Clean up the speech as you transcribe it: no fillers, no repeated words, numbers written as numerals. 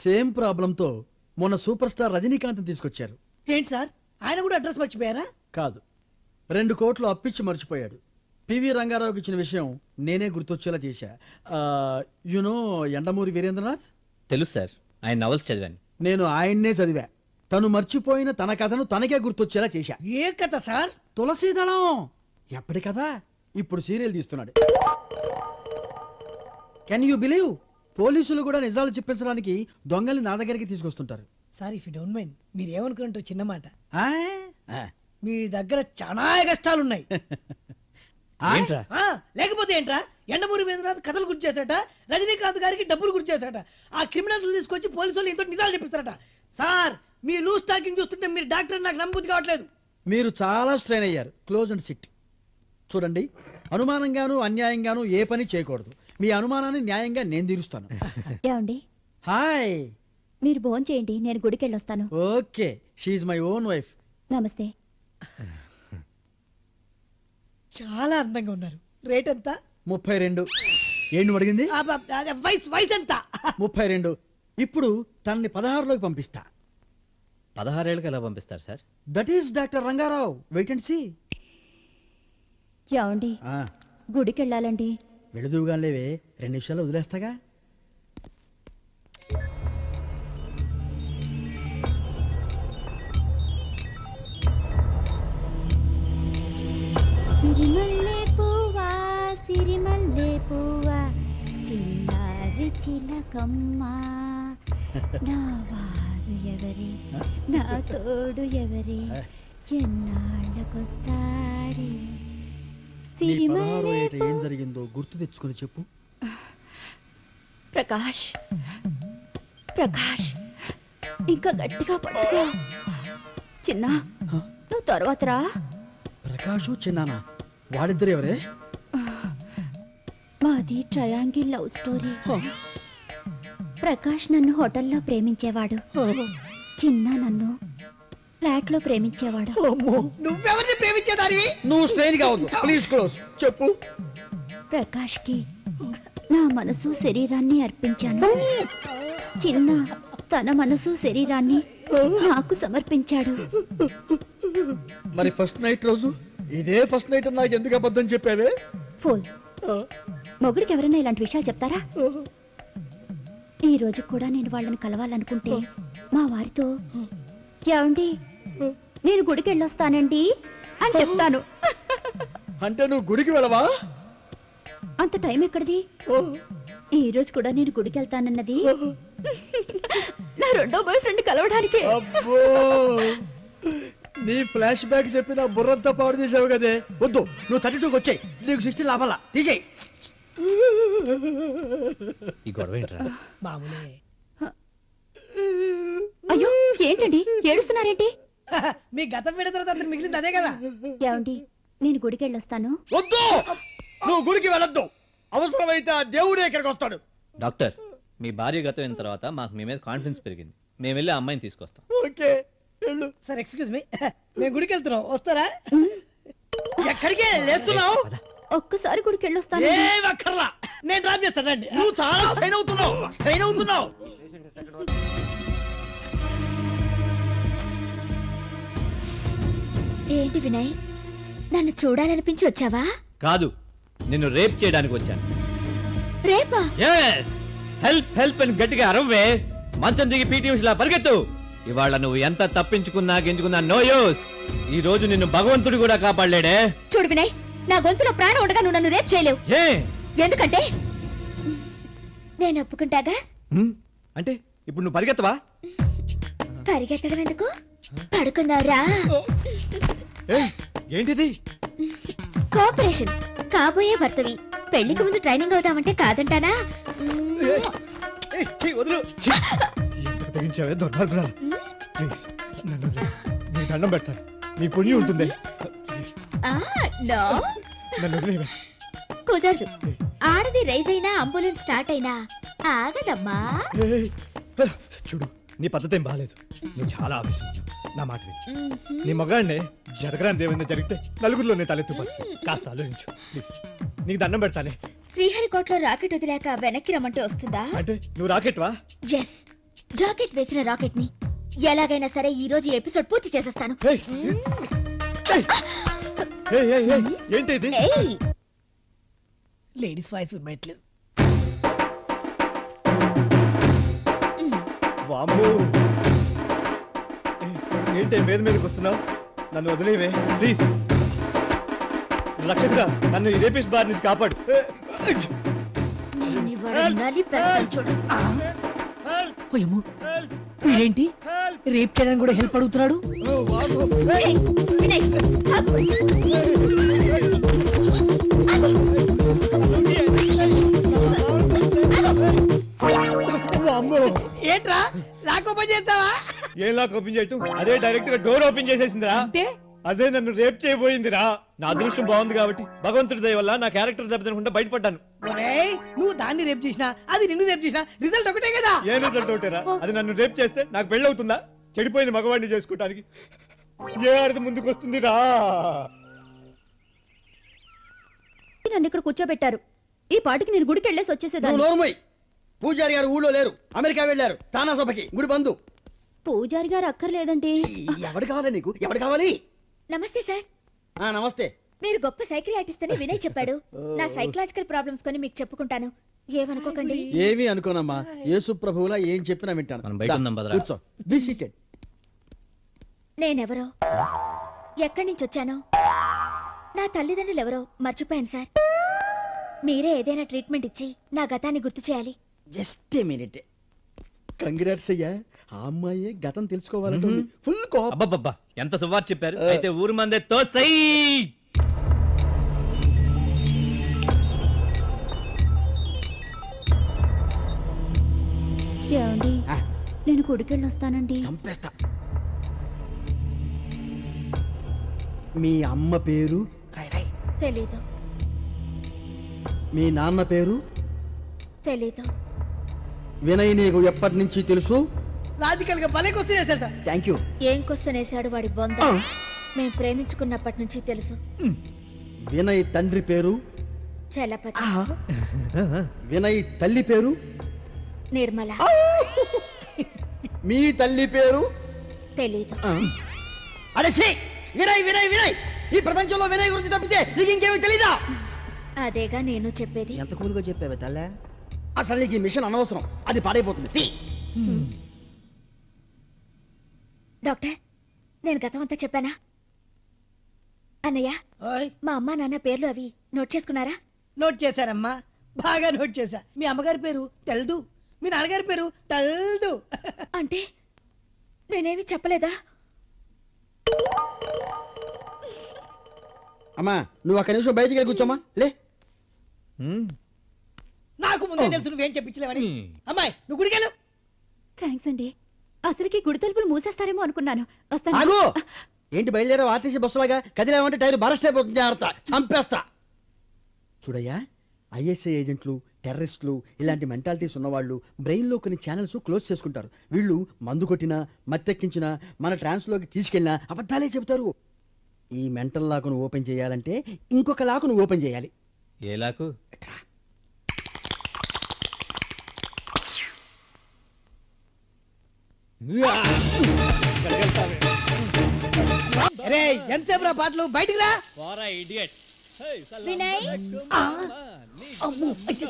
Same ప్రాబ్లంతో మొన్న super star Rajinikanth తీసుకొచ్చారు. ఏంటి సార్, ఆయన కూడా అడ్రస్ మర్చిపోయారా? కాదు, 2 కోట్లు అప్పిచ్చి మర్చిపోయాడు. పివి రంగారావుకి ఇచ్చిన విషయం నేనే గుర్తొచ్చేలా చేశా. యునో యండమూరి వీరేంద్రనాథ్? తెలుసు సార్, ఆయన నవల్స్ చదివాను. నేను ఆయన్నే చదివా. తను మర్చిపోయిన తన కథను తనకే గుర్తొచ్చేలా చేశా. ఏ కథ సార్? తులసీదళం. ఎప్పటి కథ ఇప్పుడు సీరియల్ తీస్తున్నాడు. Can you believe? పోలీసులు కూడా నిజాలు చెప్పించడానికి దొంగల్ని నా దగ్గరికి తీసుకొస్తుంటారు. Sir, if you don't mind, మీరు ఏమనుకున్నట్టు చిన్న మాట. ఆ? మీ దగ్గర చాలా కష్టాలున్నాయి. ఏంట్రా? లేకపోతే ఏంట్రా, ఎండమూరి వీరేంద్రనాథ్ కథలు గుర్తు చేశాట, రజనీకాంత్ గారికి డబ్బులు గుర్తు చేశాట, ఆ క్రిమినల్స్ తీసుకొచ్చి పోలీసులు ఇంతో నిజాలు చెప్పిస్తారట. సార్, మీ లూజ్ టాకింగ్ చూస్తుంటే మీరు డాక్టర్ నాకు నమ్మబుద్ధి కావట్లేదు. మీరు చాలా స్ట్రెయిన్ అయ్యారు. Close and SIT. చూడండి, అనుమానంగాను అన్యాయంగాను ఏ పని చేయకూడదు. మీ అనుమానాన్ని న్యాయంగా నేను తీరుస్తాను. ఏమండి, హాయ్. మీరు భోజనం చేయండి, నేను గుడికి వెళ్ళొస్తాను. Okay, she my own wife. నమస్తే. చాలా అందంగా ఉన్నారు. రేట్ ఎంత? 32. ఏంటి అడిగింది? వయసు ఎంత? 32. ఇప్పుడు తనని 16లోకి పంపిస్తా. 16 ఏళ్ళకి ఎలా పంపిస్తారు sir? That is doctor Rangarao. Wait and see. ఏమండి, గుడికి వెళ్ళాలండి. వెళుదువుగా లేవే, 2 నిమిషాలు వదిలేస్తాగా. సిరిమల్లె పువ్వా, సిరిమల్లె పువ్వా, చిన్నారి చిలకమ్మ, నా వారు ఎవరి, నా తోడు ఎవరి, ఎన్నాళ్ళకొస్తాడే. నీ 16వ ఏట ఏం జరిగిందో గుర్తు తెచ్చుకొని చెప్పు. ప్రకాష్, ప్రకాష్, ఇంకా గట్టిగా పట్టుకో. చిన్న, నువ్వు తర్వాత రా. ప్రకాషు చిన్నానా, వాళ్ళిద్దరు ఎవరే? మాది ట్రయాంగిల్ లవ్ స్టోరీ. ప్రకాష్ నన్ను హోటల్లో ప్రేమించేవాడు, చిన్న నన్ను ఫ్లాట్ లో ప్రేమించేవాడు. నువ్వెవరిని ప్రేమించేదానివి? నువ్వు స్ట్రెయిన్ కావద్దు, ప్లీజ్ క్లోజ్. చెప్పు. ప్రకాష్ కి నా మనసు శరీరాన్ని అర్పించాను. చిన్న తన మనసు శరీరాన్ని నాకు సమర్పించాడు. మరి ఫస్ట్ నైట్ రోజు ఇదే ఫస్ట్ నైట్ నాకు ఎందుకు అబద్ధం చెప్పావే? ఫోన్ మొగుడికి ఎవరైనా ఇలాంటి విషయాలు చెప్తారా? ఈ రోజు కూడా నేను వాళ్ళని కలవాలనుకుంటే మా వారితో, ఏమండి నేను గుడికి వెళ్ళొస్తానండి అని చెప్తాను. అంటే నువ్వు గుడికి వెళ్ళవా? అంత టైం ఎక్కడిది? ఈ రోజు కూడా నేను గుడికి వెళ్తానన్నది నా రెండో బాయ్ ఫ్రెండ్ కలవడానికి. అబ్బో, నీ ఫ్లాష్ బ్యాక్ చెప్పి నా బుర్రంతా పాడు చేసావు కదే. వద్దు, నువ్వు 32కి వచ్చాయి, నీకు 16 లాభాలా తీసేయి. ఈ గొడవ ఏంట్రా? మామూలే. అయ్యో ఏంటండి ఏడుస్తున్నారేంటి? మీ గతం విన్న తర్వాత అతను మిగిలింది అదే కదా. ఏమండి నేను గుడికి వెళ్ళొస్తాను. వద్దు, నువ్వు గుడికి వెళ్ళొద్దు. అవసరమైతే ఆ దేవుడే ఇక్కడికి వస్తాడు. డాక్టర్, మీ భార్య గతం అయిన తర్వాత మాకు మీ మీద కాన్ఫిడెన్స్ పెరిగింది. మేము వెళ్ళి ఆ అమ్మాయిని తీసుకొస్తాం. ఓకే, వెళ్ళు. సార్ ఎక్స్క్యూజ్ మీ, మేము గుడికి వెళ్తున్నాం, వస్తారా? ఎక్కడికి లేస్తున్నావు? ఒక్కసారి గుడికి వెళ్ళొస్తాను. ఏం అక్కర్లా, నేను డ్రాప్ చేస్తానండి. నువ్వు చాలా స్ట్రెయిన్ అవుతున్నావు, స్ట్రెయిన్ అవుతున్నావు. ఏంటి వినయ్, నన్ను చూడాలనిపించి వచ్చావా? కాదు, నిన్ను రేప్ చేయడానికి వచ్చాను. రేపా? yes హెల్ప్ హెల్ప్ అని గట్టిగా అరవ్వే. మంచం దిగి పీటీ ఉషలా పరిగెత్తు. ఇవాళ నువ్వు ఎంత తప్పించుకున్నా గింజుకున్నా నో యూస్. ఈ రోజు నిన్ను భగవంతుడు కూడా కాపాడలేడే. చూడు వినయ్, నా గొంతులో ప్రాణం ఉండగా నువ్వు నన్ను రేప్ చేయలేవు. ఎందుకంటే నేను ఒప్పుకుంటాగా. అంటే ఇప్పుడు నువ్వు పరిగెత్తవా? పరిగెత్తడం ఎందుకు, పడుకుందావురా. ఏంటిది? కోఆపరేషన్. కాబోయే భర్తవి, పెళ్లికి ముందు ట్రైనింగ్ అవుతామంటే కాదంటానా? తెగించావే దుర్మార్గురాలు. ప్లీజ్ నన్ను నీ దండం పెడతాను, నీ పుణ్యం ఉంటుంది. కుదరదు. ఆడది రైజ్ అయినా అంబులెన్స్ స్టార్ట్ అయినా ఆగదమ్మా. చూడు, నీ పద్ధతి ఏం బాగాలేదు. నువ్వు చాలా ఆవేశించావు. నా మాట విను. నీ మగాడినే జరగరాని ఏమైనా జరిగితే నలుగురిలో నేను తలెత్తుపడుతు. కాస్త ఆలోచించు ప్లీజ్. నీకు దండం పెడతానే. శ్రీహరికోటలో రాకెట్ వదిలేక వెనక్కి రమ్మంటే వస్తుందా? అంటే నువ్వు రాకెట్వా? ఎస్, జాకెట్ వేసిన రాకెట్ ని ఎలాగైనా సరే ఈ రోజు ఎపిసోడ్ పూర్తి చేసేస్తాను. ఏయ్! ఏయ్! ఏయ్, ఏయ్, ఏయ్, ఏంటి ఇది? ఏయ్! లేడీస్ వాయిస్ వినట్లేదు. వామ్మో! ఏంటి మీద మీదకి వస్తున్నావు? నన్ను వదిలేవే ప్లీజ్. రక్షకుడా, నన్ను ఈ రేపిస్ట్ బార్ నుంచి కాపాడు. నేను ఇవాళ నలిపేస్తాను చూడు. పోయమ్ము, వీడేంటి రేప్ చేయడానికి కూడా హెల్ప్ అడుగుతున్నాడు? ఏయ్, వినయ్, ఆగు. వామ్మో! ఏంట్రా లాక్ ఓపెన్ చేస్తావా? ఏం లాక్ ఓపెన్ చేయటం? అదే డైరెక్ట్ గా డోర్ ఓపెన్ చేసేసిందిరా. అంటే అదే నన్ను రేప్ చేయబోయిందిరా. నా అదృష్టం బాగుంది కాబట్టి భగవంతుడి దయ వల్ల నా క్యారెక్టర్ దెబ్బతినకుండా బయటపడ్డాను. ఒరేయ్, నువ్వు దాన్ని రేప్ చేసినా అది నిన్ను రేప్ చేసినా రిజల్ట్ ఒకటే కదా. ఏం రిజల్ట్ ఒకటేరా? అది నన్ను రేప్ చేస్తే నాకు పెళ్ళవుతుందా? చెడిపోయిన మగవాడిని చేసుకోవటానికి ఏ అర్థం ముందుకు వస్తుందిరా? నన్ను ఇక్కడ కూర్చోబెట్టారు. ఈ పాటికి నేను గుడికి వెళ్ళేసి వచ్చేసేదాన్ని. నోర్మోయ్, పూజారి గారు ఊళ్ళో లేరు, అమెరికా వెళ్ళారు తానా సభకి, గుడి బంధు. పూజారి గారు అక్కర్లేదండి. ఎవడు కావాలి నీకు? ఎవడు కావాలి? నమస్తే సార్. నమస్తే. మీరు గొప్ప సైకియాట్రిస్ట్ అని వినయ్ చెప్పాడు. నా సైకలాజికల్ ప్రాబ్లమ్స్ కొని మీకు చెప్పుకుంటాను, ఏమనుకోకండి. ఏమీ అనుకోనమ్మా, యేసు ప్రభువులా ఏం చెప్పినా వింటాను. మనం బయట ఉందాం భద్రా. కూర్చో, బీ సీటెడ్. నేనెవరో, ఎక్కడి నుంచి వచ్చానో, నా తల్లిదండ్రులు ఎవరో మర్చిపోయాను సార్. మీరే ఏదైనా ట్రీట్మెంట్ ఇచ్చి నా గతాన్ని గుర్తు చేయాలి. Just a minute. కంగ్రాట్స్ అయ్యా, ఆ అమ్మాయి గతం తెలుసుకోవాలంటే ఫుల్ కోపం. అబ్బబ్బబ్బా, ఎంత సువార్ చెప్పారు. అయితే ఊరు మందే తోసై. ఏమండి, నేను గుడికెళ్ళి వస్తానండి. చంపేస్తా. మీ అమ్మ పేరు? తెలీదు. మీ నాన్న పేరు? తెలీదు. వినయ్ నీకు ఎప్పటి నుంచి తెలుసు? లాజికల్ గా భలే క్వశ్చన్ వేశారు సార్. Thank you. ఏం క్వశ్చన్ వేశాడు వాడి బొంద. మేం ప్రేమించుకున్నప్పటి నుంచి తెలుసు. వినయ్ తండ్రి పేరు? చలపతి. వినయ్ తల్లి పేరు? నిర్మల. మీ తల్లి పేరు? తెలీదు. అరే ఛీ! వినయ్ వినయ్ వినయ్, ఈ ప్రపంచంలో వినయ్ గురించి తప్పితే నీకు ఇంకేమీ తెలీదా? అదేగా నేను చెప్పేది. ఎంత కూలుగా చెప్పావే తల్లే. అసలు నీకు ఈ మిషన్ అనవసరం, అది పాడైపోతుంది. తీ. డాక్టర్, నేను గతం అంతా చెప్పానా? అన్నయ్య, ఓయ్, మా అమ్మా నాన్న పేర్లు అవి నోట్ చేసుకున్నారా? నోట్ చేశారమ్మా, బాగా నోట్ చేశా. మీ అమ్మగారి పేరు తెల్దు, మీ నాన్నగారి పేరు తెల్దు. అంటే నేనేమి చెప్పలేదా? అమ్మా, నువ్వు ఒక్క నిమిషం బయటికి వెళ్ళి కూర్చోమ్మా. లే. నాకు ముందే తెలుసు నువ్వేం చెప్పించలేవని. అమ్మాయి, నువ్వు గుడికెళ్ళు. థ్యాంక్స్ అండి. అసలుకి గుడి తలుపులు మూసేస్తారేమో అనుకున్నాను. వస్తాను. ఆగు! ఏంటి బయలుదేరావు ఆర్టీసీ బస్సులాగా? కదిలేమంటే టైర్ బరస్ట్ అయిపోతుంది. జాగ్రత్త, చంపేస్తా. చూడయ్యా, ఐఎస్ఐ ఏజెంట్లు, టెర్రరిస్టులు, ఇలాంటి మెంటాలిటీస్ ఉన్నవాళ్ళు బ్రెయిన్లో కొన్ని ఛానల్స్ క్లోజ్ చేసుకుంటారు. వీళ్ళు మందు కొట్టినా, మత్తెక్కించినా, మన ట్రాన్స్లోకి తీసుకెళ్ళినా అబద్ధాలే చెబుతారు. ఈ మెంటల్ లాకును ఓపెన్ చేయాలంటే ఇంకొక లాకును ఓపెన్ చేయాలి. ఏ లాకు? అరే ఎంతసేపు రా పాటలు, బయటికి రా. వినయ్, అమ్మో, అయ్యో.